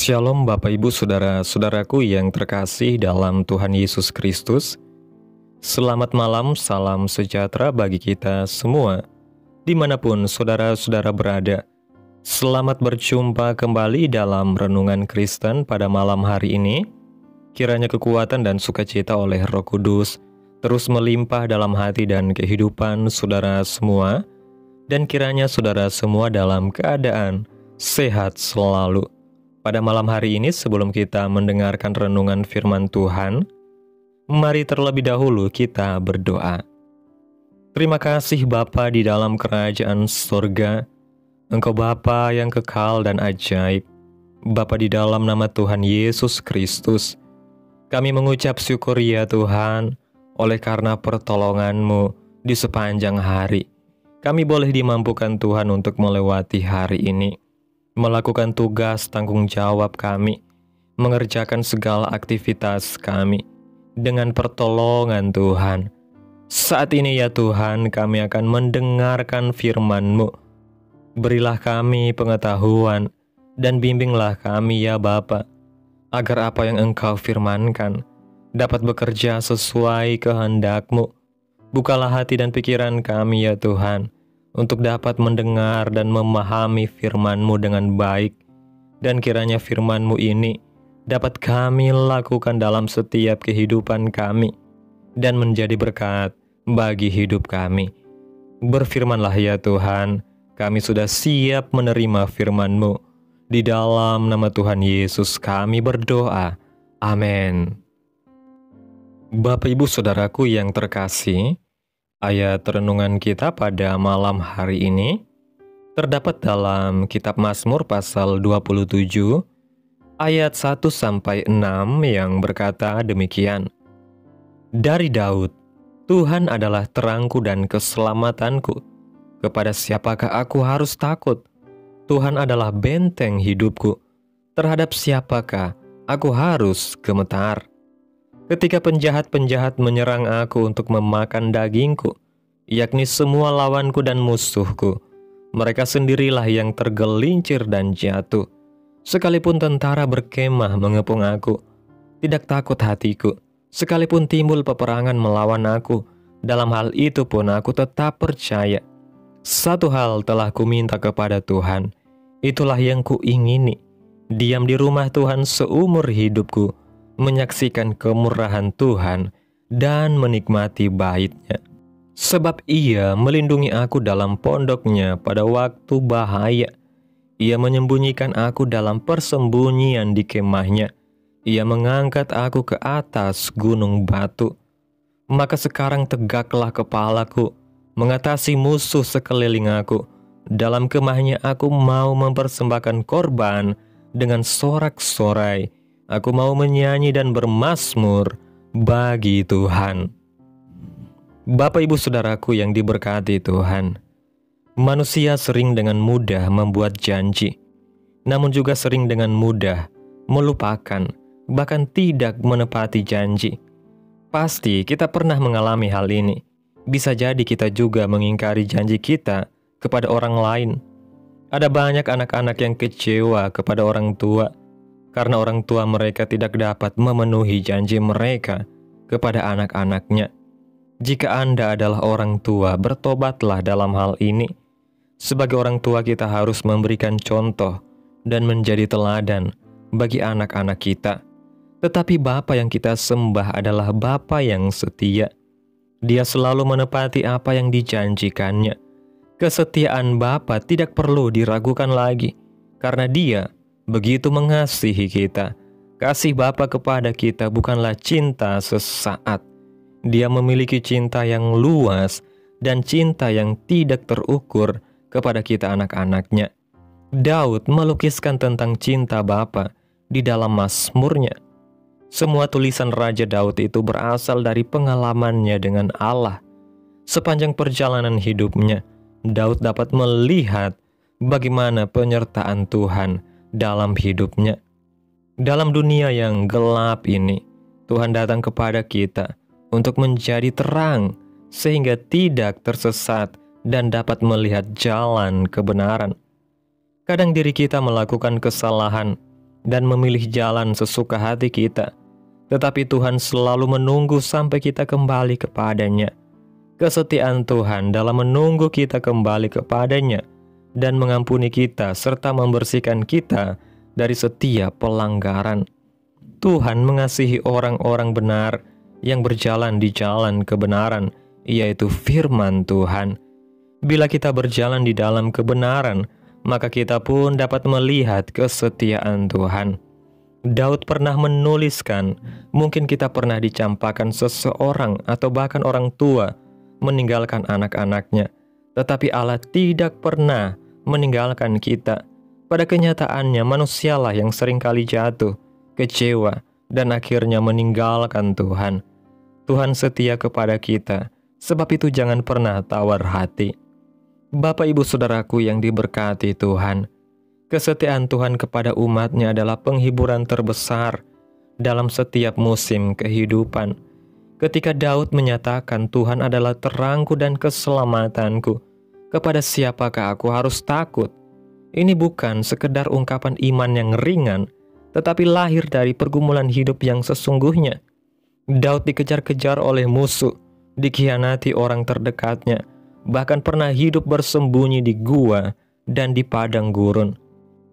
Shalom Bapak Ibu Saudara-saudaraku yang terkasih dalam Tuhan Yesus Kristus. Selamat malam, salam sejahtera bagi kita semua, dimanapun saudara-saudara berada. Selamat berjumpa kembali dalam Renungan Kristen pada malam hari ini. Kiranya kekuatan dan sukacita oleh Roh Kudus terus melimpah dalam hati dan kehidupan saudara semua, dan kiranya saudara semua dalam keadaan sehat selalu. Pada malam hari ini, sebelum kita mendengarkan renungan firman Tuhan, mari terlebih dahulu kita berdoa. Terima kasih Bapa di dalam kerajaan surga, Engkau Bapa yang kekal dan ajaib. Bapa, di dalam nama Tuhan Yesus Kristus, kami mengucap syukur ya Tuhan, oleh karena pertolongan-Mu di sepanjang hari. Kami boleh dimampukan Tuhan untuk melewati hari ini, melakukan tugas tanggung jawab kami, mengerjakan segala aktivitas kami dengan pertolongan Tuhan. Saat ini ya Tuhan, kami akan mendengarkan firman-Mu. Berilah kami pengetahuan dan bimbinglah kami ya Bapa, agar apa yang Engkau firmankan dapat bekerja sesuai kehendak-Mu. Bukalah hati dan pikiran kami ya Tuhan, untuk dapat mendengar dan memahami firman-Mu dengan baik, dan kiranya firman-Mu ini dapat kami lakukan dalam setiap kehidupan kami, dan menjadi berkat bagi hidup kami. Berfirmanlah ya Tuhan, kami sudah siap menerima firman-Mu. Di dalam nama Tuhan Yesus kami berdoa. Amin. Bapak Ibu Saudaraku yang terkasih, ayat renungan kita pada malam hari ini terdapat dalam kitab Mazmur pasal 27 ayat 1-6 yang berkata demikian. Dari Daud, Tuhan adalah terangku dan keselamatanku. Kepada siapakah aku harus takut? Tuhan adalah benteng hidupku. Terhadap siapakah aku harus gemetar? Ketika penjahat-penjahat menyerang aku untuk memakan dagingku, yakni semua lawanku dan musuhku, mereka sendirilah yang tergelincir dan jatuh. Sekalipun tentara berkemah mengepung aku, tidak takut hatiku. Sekalipun timbul peperangan melawan aku, dalam hal itu pun aku tetap percaya. Satu hal telah kuminta kepada Tuhan, itulah yang kuingini, diam di rumah Tuhan seumur hidupku, menyaksikan kemurahan Tuhan dan menikmati bait-Nya. Sebab Ia melindungi aku dalam pondok-Nya pada waktu bahaya. Ia menyembunyikan aku dalam persembunyian di kemah-Nya. Ia mengangkat aku ke atas gunung batu. Maka sekarang tegaklah kepalaku, mengatasi musuh sekeliling aku. Dalam kemah-Nya aku mau mempersembahkan korban dengan sorak-sorai. Aku mau menyanyi dan bermazmur bagi Tuhan. Bapak Ibu Saudaraku yang diberkati Tuhan, manusia sering dengan mudah membuat janji, namun juga sering dengan mudah melupakan, bahkan tidak menepati janji. Pasti kita pernah mengalami hal ini. Bisa jadi kita juga mengingkari janji kita kepada orang lain. Ada banyak anak-anak yang kecewa kepada orang tua, karena orang tua mereka tidak dapat memenuhi janji mereka kepada anak-anaknya. Jika Anda adalah orang tua, bertobatlah dalam hal ini. Sebagai orang tua kita harus memberikan contoh dan menjadi teladan bagi anak-anak kita. Tetapi Bapa yang kita sembah adalah Bapa yang setia. Dia selalu menepati apa yang dijanjikannya. Kesetiaan Bapa tidak perlu diragukan lagi, karena Dia begitu mengasihi kita. Kasih Bapa kepada kita bukanlah cinta sesaat. Dia memiliki cinta yang luas dan cinta yang tidak terukur kepada kita anak-anaknya. Daud melukiskan tentang cinta Bapa di dalam Mazmurnya. Semua tulisan Raja Daud itu berasal dari pengalamannya dengan Allah. Sepanjang perjalanan hidupnya, Daud dapat melihat bagaimana penyertaan Tuhan dalam hidupnya. Dalam dunia yang gelap ini, Tuhan datang kepada kita untuk menjadi terang, sehingga tidak tersesat dan dapat melihat jalan kebenaran. Kadang diri kita melakukan kesalahan, dan memilih jalan sesuka hati kita. Tetapi Tuhan selalu menunggu sampai kita kembali kepadanya. Kesetiaan Tuhan dalam menunggu kita kembali kepadanya dan mengampuni kita serta membersihkan kita dari setiap pelanggaran. Tuhan mengasihi orang-orang benar yang berjalan di jalan kebenaran, yaitu firman Tuhan. Bila kita berjalan di dalam kebenaran, maka kita pun dapat melihat kesetiaan Tuhan. Daud pernah menuliskan, mungkin kita pernah dicampakkan seseorang atau bahkan orang tua meninggalkan anak-anaknya, tetapi Allah tidak pernah meninggalkan kita. Pada kenyataannya manusialah yang seringkali jatuh, kecewa, dan akhirnya meninggalkan Tuhan. Tuhan setia kepada kita, sebab itu jangan pernah tawar hati. Bapak ibu saudaraku yang diberkati Tuhan, kesetiaan Tuhan kepada umatnya adalah penghiburan terbesar dalam setiap musim kehidupan. Ketika Daud menyatakan Tuhan adalah terangku dan keselamatanku, kepada siapakah aku harus takut? Ini bukan sekedar ungkapan iman yang ringan, tetapi lahir dari pergumulan hidup yang sesungguhnya. Daud dikejar-kejar oleh musuh, dikhianati orang terdekatnya, bahkan pernah hidup bersembunyi di gua dan di padang gurun.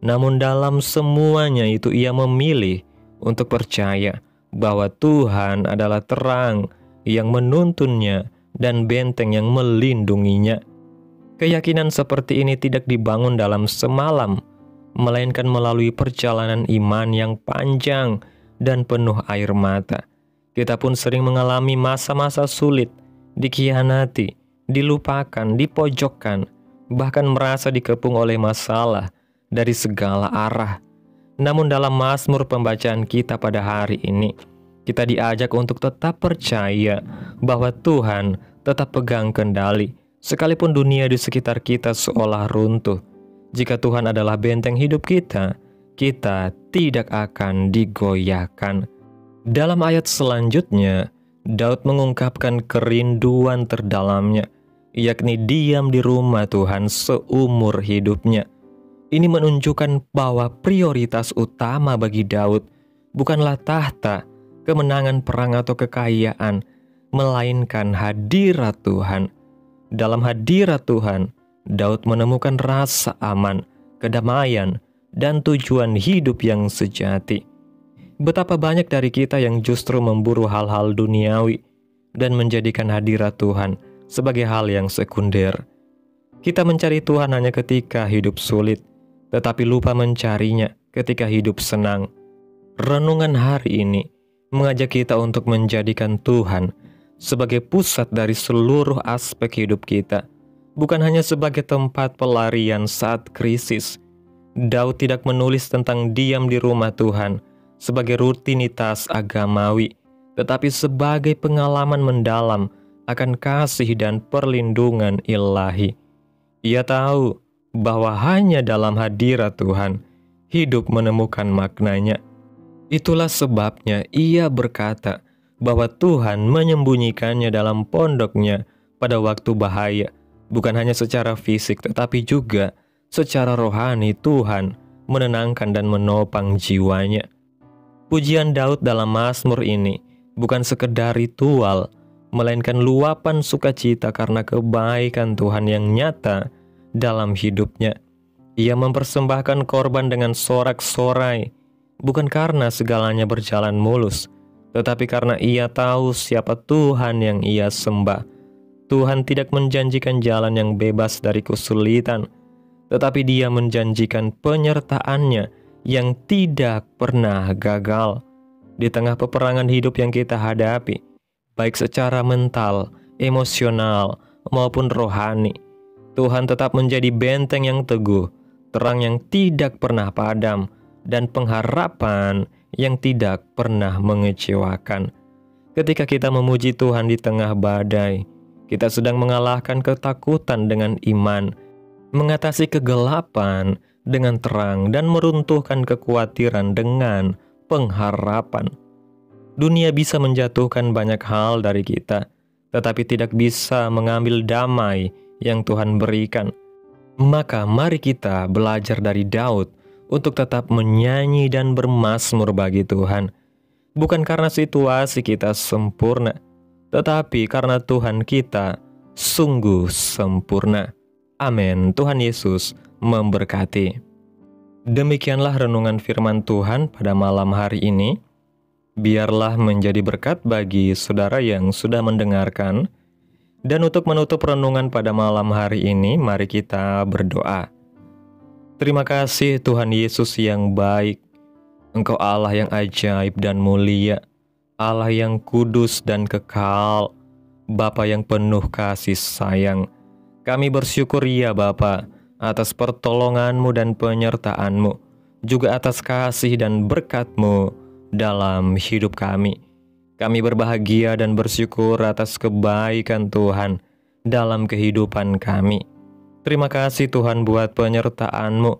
Namun dalam semuanya itu ia memilih untuk percaya bahwa Tuhan adalah terang yang menuntunnya dan benteng yang melindunginya. Keyakinan seperti ini tidak dibangun dalam semalam, melainkan melalui perjalanan iman yang panjang dan penuh air mata. Kita pun sering mengalami masa-masa sulit, dikhianati, dilupakan, dipojokkan, bahkan merasa dikepung oleh masalah dari segala arah. Namun dalam Mazmur pembacaan kita pada hari ini, kita diajak untuk tetap percaya bahwa Tuhan tetap pegang kendali, sekalipun dunia di sekitar kita seolah runtuh. Jika Tuhan adalah benteng hidup kita, kita tidak akan digoyahkan. Dalam ayat selanjutnya, Daud mengungkapkan kerinduan terdalamnya, yakni diam di rumah Tuhan seumur hidupnya. Ini menunjukkan bahwa prioritas utama bagi Daud bukanlah tahta, kemenangan perang atau kekayaan, melainkan hadirat Tuhan. Dalam hadirat Tuhan, Daud menemukan rasa aman, kedamaian, dan tujuan hidup yang sejati. Betapa banyak dari kita yang justru memburu hal-hal duniawi dan menjadikan hadirat Tuhan sebagai hal yang sekunder. Kita mencari Tuhan hanya ketika hidup sulit, tetapi lupa mencarinya ketika hidup senang. Renungan hari ini mengajak kita untuk menjadikan Tuhan sebagai pusat dari seluruh aspek hidup kita, bukan hanya sebagai tempat pelarian saat krisis. Daud tidak menulis tentang diam di rumah Tuhan sebagai rutinitas agamawi, tetapi sebagai pengalaman mendalam akan kasih dan perlindungan ilahi. Ia tahu bahwa hanya dalam hadirat Tuhan hidup menemukan maknanya. Itulah sebabnya ia berkata bahwa Tuhan menyembunyikannya dalam pondoknya pada waktu bahaya. Bukan hanya secara fisik tetapi juga secara rohani Tuhan menenangkan dan menopang jiwanya. Pujian Daud dalam Mazmur ini bukan sekedar ritual, melainkan luapan sukacita karena kebaikan Tuhan yang nyata dalam hidupnya. Ia mempersembahkan korban dengan sorak-sorai, bukan karena segalanya berjalan mulus, tetapi karena ia tahu siapa Tuhan yang ia sembah. Tuhan tidak menjanjikan jalan yang bebas dari kesulitan, tetapi Dia menjanjikan penyertaannya yang tidak pernah gagal. Di tengah peperangan hidup yang kita hadapi, baik secara mental, emosional, maupun rohani, Tuhan tetap menjadi benteng yang teguh, terang yang tidak pernah padam, dan pengharapan yang tidak pernah mengecewakan. Ketika kita memuji Tuhan di tengah badai, kita sedang mengalahkan ketakutan dengan iman, mengatasi kegelapan dengan terang, dan meruntuhkan kekhawatiran dengan pengharapan. Dunia bisa menjatuhkan banyak hal dari kita, tetapi tidak bisa mengambil damai yang Tuhan berikan. Maka mari kita belajar dari Daud untuk tetap menyanyi dan bermazmur bagi Tuhan. Bukan karena situasi kita sempurna, tetapi karena Tuhan kita sungguh sempurna. Amin. Tuhan Yesus memberkati. Demikianlah renungan firman Tuhan pada malam hari ini. Biarlah menjadi berkat bagi saudara yang sudah mendengarkan. Dan untuk menutup renungan pada malam hari ini, mari kita berdoa. Terima kasih Tuhan Yesus yang baik. Engkau Allah yang ajaib dan mulia, Allah yang kudus dan kekal, Bapa yang penuh kasih sayang. Kami bersyukur ya Bapa, atas pertolongan-Mu dan penyertaan-Mu, juga atas kasih dan berkat-Mu dalam hidup kami. Kami berbahagia dan bersyukur atas kebaikan Tuhan dalam kehidupan kami. Terima kasih Tuhan buat penyertaan-Mu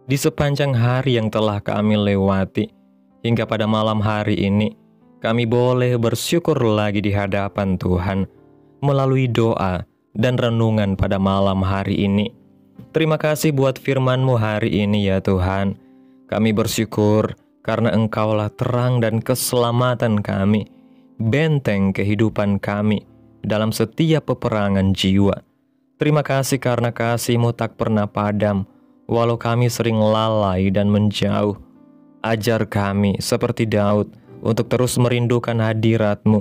di sepanjang hari yang telah kami lewati. Hingga pada malam hari ini, kami boleh bersyukur lagi di hadapan Tuhan melalui doa dan renungan pada malam hari ini. Terima kasih buat firman-Mu hari ini ya Tuhan. Kami bersyukur karena Engkaulah terang dan keselamatan kami, benteng kehidupan kami dalam setiap peperangan jiwa. Terima kasih karena kasih-Mu tak pernah padam, walau kami sering lalai dan menjauh. Ajar kami seperti Daud untuk terus merindukan hadirat-Mu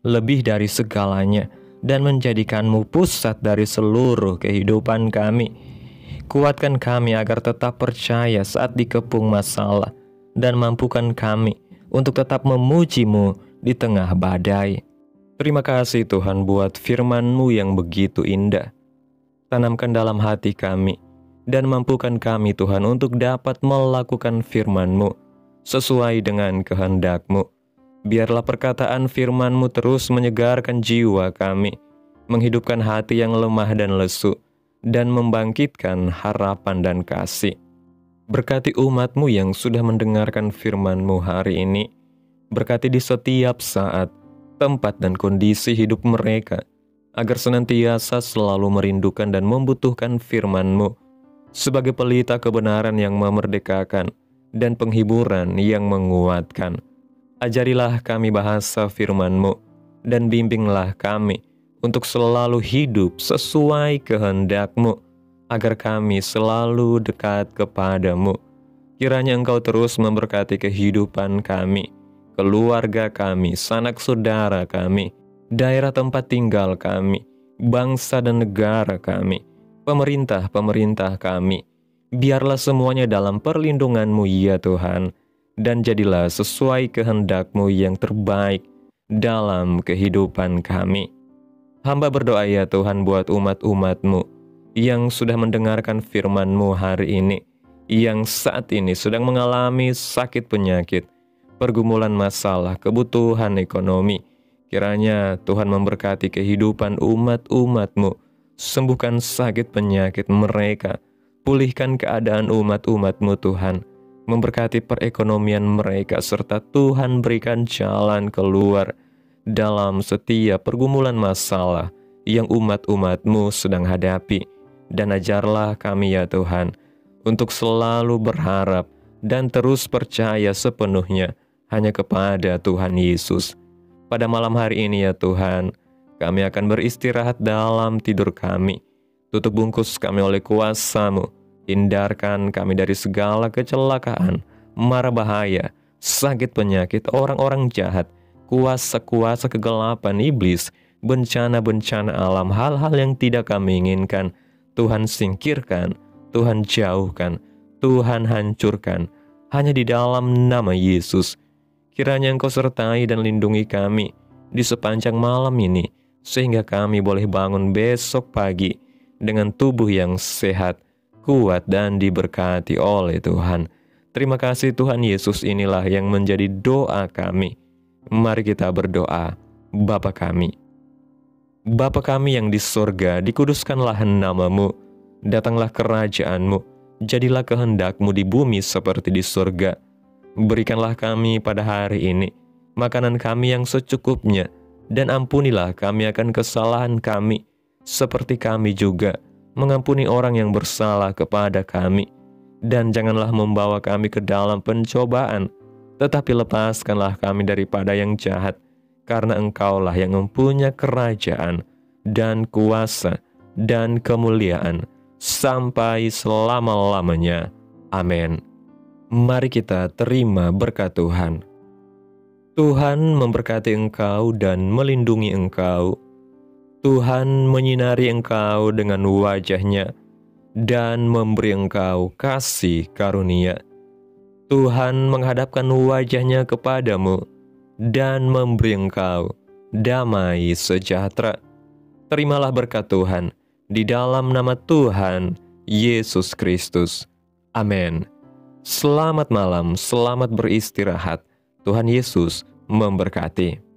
lebih dari segalanya dan menjadikan-Mu pusat dari seluruh kehidupan kami. Kuatkan kami agar tetap percaya saat dikepung masalah dan mampukan kami untuk tetap memuji-Mu di tengah badai. Terima kasih Tuhan buat firman-Mu yang begitu indah. Tanamkan dalam hati kami dan mampukan kami Tuhan untuk dapat melakukan firman-Mu sesuai dengan kehendak-Mu. Biarlah perkataan firman-Mu terus menyegarkan jiwa kami, menghidupkan hati yang lemah dan lesu, dan membangkitkan harapan dan kasih. Berkati umat-Mu yang sudah mendengarkan firman-Mu hari ini. Berkati di setiap saat, tempat dan kondisi hidup mereka, agar senantiasa selalu merindukan dan membutuhkan firman-Mu sebagai pelita kebenaran yang memerdekakan dan penghiburan yang menguatkan. Ajarilah kami bahasa firman-Mu dan bimbinglah kami untuk selalu hidup sesuai kehendak-Mu, agar kami selalu dekat kepada-Mu. Kiranya Engkau terus memberkati kehidupan kami, keluarga kami, sanak saudara kami, daerah tempat tinggal kami, bangsa dan negara kami, pemerintah-pemerintah kami. Biarlah semuanya dalam perlindungan-Mu ya Tuhan, dan jadilah sesuai kehendak-Mu yang terbaik dalam kehidupan kami. Hamba berdoa ya Tuhan buat umat-umat-Mu yang sudah mendengarkan firman-Mu hari ini, yang saat ini sedang mengalami sakit penyakit, pergumulan masalah, kebutuhan ekonomi. Kiranya Tuhan memberkati kehidupan umat-umat-Mu, sembuhkan sakit penyakit mereka, pulihkan keadaan umat-umat-Mu Tuhan, memberkati perekonomian mereka, serta Tuhan berikan jalan keluar dalam setiap pergumulan masalah yang umat-umat-Mu sedang hadapi. Dan ajarlah kami ya Tuhan, untuk selalu berharap dan terus percaya sepenuhnya hanya kepada Tuhan Yesus. Pada malam hari ini ya Tuhan, kami akan beristirahat dalam tidur kami. Tutup bungkus kami oleh kuasa-Mu. Hindarkan kami dari segala kecelakaan, mara bahaya, sakit penyakit, orang-orang jahat, kuasa-kuasa kegelapan iblis, bencana-bencana alam, hal-hal yang tidak kami inginkan. Tuhan singkirkan, Tuhan jauhkan, Tuhan hancurkan, hanya di dalam nama Yesus. Kiranya Engkau sertai dan lindungi kami di sepanjang malam ini, sehingga kami boleh bangun besok pagi dengan tubuh yang sehat, kuat dan diberkati oleh Tuhan. Terima kasih Tuhan Yesus, inilah yang menjadi doa kami. Mari kita berdoa. Bapa kami, Bapa kami yang di sorga, dikuduskanlah nama-Mu, datanglah kerajaan-Mu, jadilah kehendak-Mu di bumi seperti di sorga. Berikanlah kami pada hari ini makanan kami yang secukupnya, dan ampunilah kami akan kesalahan kami, seperti kami juga mengampuni orang yang bersalah kepada kami. dan janganlah membawa kami ke dalam pencobaan, tetapi lepaskanlah kami daripada yang jahat, karena Engkaulah yang mempunyai kerajaan, dan kuasa, dan kemuliaan, sampai selama-lamanya. Amin. Mari kita terima berkat Tuhan. Tuhan memberkati engkau dan melindungi engkau. Tuhan menyinari engkau dengan wajah-Nya dan memberi engkau kasih karunia. Tuhan menghadapkan wajah-Nya kepadamu dan memberi engkau damai sejahtera. Terimalah berkat Tuhan di dalam nama Tuhan Yesus Kristus. Amin. Selamat malam, selamat beristirahat. Tuhan Yesus memberkati.